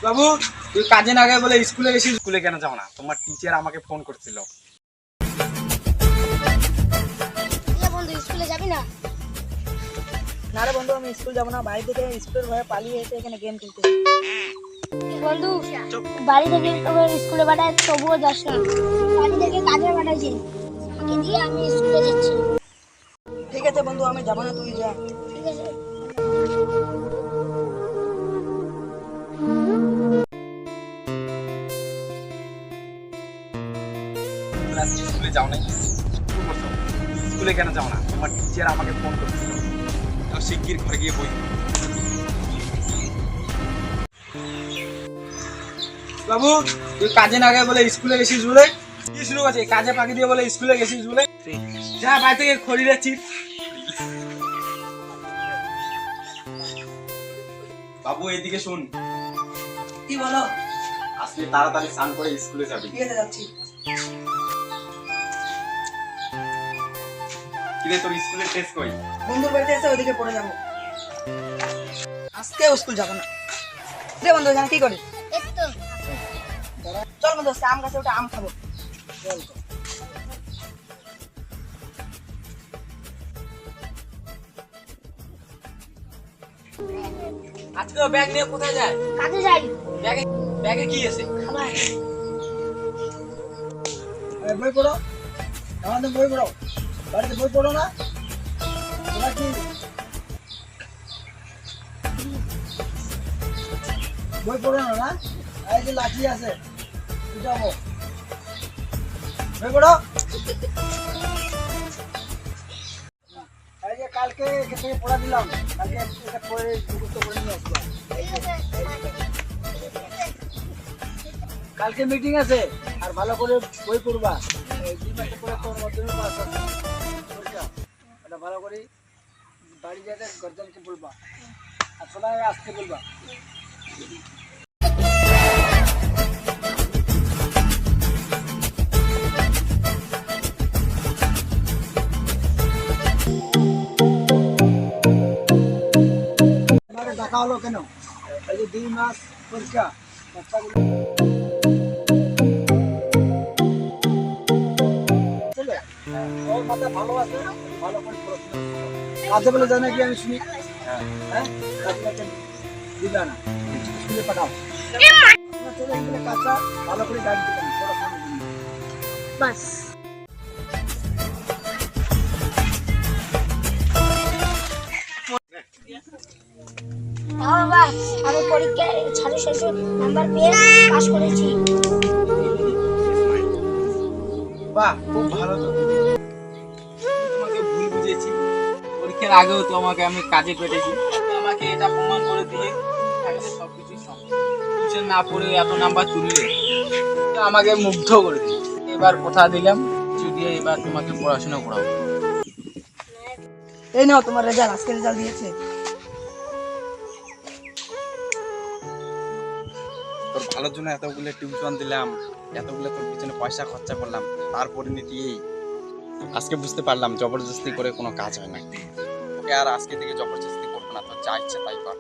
বাবু তুই কাজে না গিয়ে বলে স্কুলে গেছিস। স্কুলে কেন যাও না? তোমার টিচার আমাকে ফোন করছিল। বন্ধু স্কুলে যাবি না? না রে বন্ধু, আমি স্কুল যাবো না। বাড়ি থেকে স্কুলের ভয়ে পালিয়ে এসে এখানে গেম খেলতে। বন্ধু বাড়ি থেকে তোকে স্কুলে পাঠায় তবুও যাস না। বাড়ি থেকে কাজে পাঠাইছি, আমাকে দিয়ে আমি স্কুলে যাচ্ছি। ঠিক আছে বন্ধু, আমি যাবো না, তুই যা। ঠিক আছে। স্কুলে যাও নাই? স্কুলে কেন যাও না? তোমার টিচার আমাকে ফোন করছিল। শিগগির ঘরে গিয়ে বই। বাবু তুই কাজে না গিয়ে বলে স্কুলে গেছিস বলে। কি শুরু আছে? কাজে ফাঁকি দিয়ে বলে স্কুলে গেছিস বলে। যা বাড়ি থেকে খড়িরে চিপ। বাবু এদিকে শোন। কি বলো? আজকে তাড়াতাড়ি স্নান করে স্কুলে যাবি। ঠিক আছে, যাচ্ছি। কিরে তোর স্কুলের টেস্ট কই? বন্ধুর বাড়িতে এসে ওইদিকে পড়ে যাবো। আজকে স্কুল যাবো না। রে বন্ধু, এখানে কি করিস? এই তো চল বন্ধু, আজকে আম গাছে ওটা আম খাবো। চল তো। আজকে ব্যাগ নিয়ে কোথায় যায়? কাজে যাই। ব্যাগে ব্যাগে কি আছে? খাবার বই পড়ো, আমাদের বই পড়ো। বাড়িতে বই পড়ো না? তোমরা কি বই পড়ো না? না, এই যে লাঠি আছে, যাবো। বই পড়ো। এই যে কালকে থেকে পড়া দিলাম, কালকে এটা পড়ে মুখস্থ করে নিয়ে আসবা। কালকে মিটিং আছে, আর ভালো করে বই পড়বা। এই 2 মাসে পরে তোর মাধ্যমিক পাস হবে। পরীক্ষা এটা ভালো করে বাড়ি যেতে গার্জেনকে বলবা, আর সবাই আসতে বলবা। তোমাকে ডাকা হলো কেন? এই যে 2 মাস পরীক্ষা, বাচ্চাগুলো ওর মাথা ভালো আছে, ভালো করে পড়াশোনা করো। কাজে বলে জানে কি আমি শুনি? হ্যাঁ, কাজে দিবা না, স্কুলে পাঠাও। আপনার ছেলে এগুলো কাজটা ভালো করে গাইড দিবেন, পড়াশোনা করবেন। বাস। বাবা আমি পরীক্ষায় 600 নাম্বার পেয়ে পাস করেছি। বাহ খুব ভালো তো। তোমাকে ভুল বুঝেছি। পরীক্ষার আগেও তো আমাকে আমি কাজে পেটেছি। আমাকে এটা প্রমাণ করে দিয়ে থাকলে সবকিছু টিউশন না পড়ে এত নাম্বার তুললে আমাকে মুগ্ধ করে দিল। এবার কথা দিলাম যদি এবার তোমাকে পড়াশোনা করাবো। এই নাও তোমার রেজাল্ট, আজকে রেজাল্ট দিয়েছে। তোর ভালোর জন্য এতগুলো টিউশন দিলাম, এতগুলো তোর পিছনে পয়সা খরচা করলাম, তার পরিণতি এই। আজকে বুঝতে পারলাম জবরদস্তি করে কোনো কাজ হয় না। ওকে আর আজকে থেকে জবরদস্তি করবো না, তোর যা ইচ্ছা তাই কর।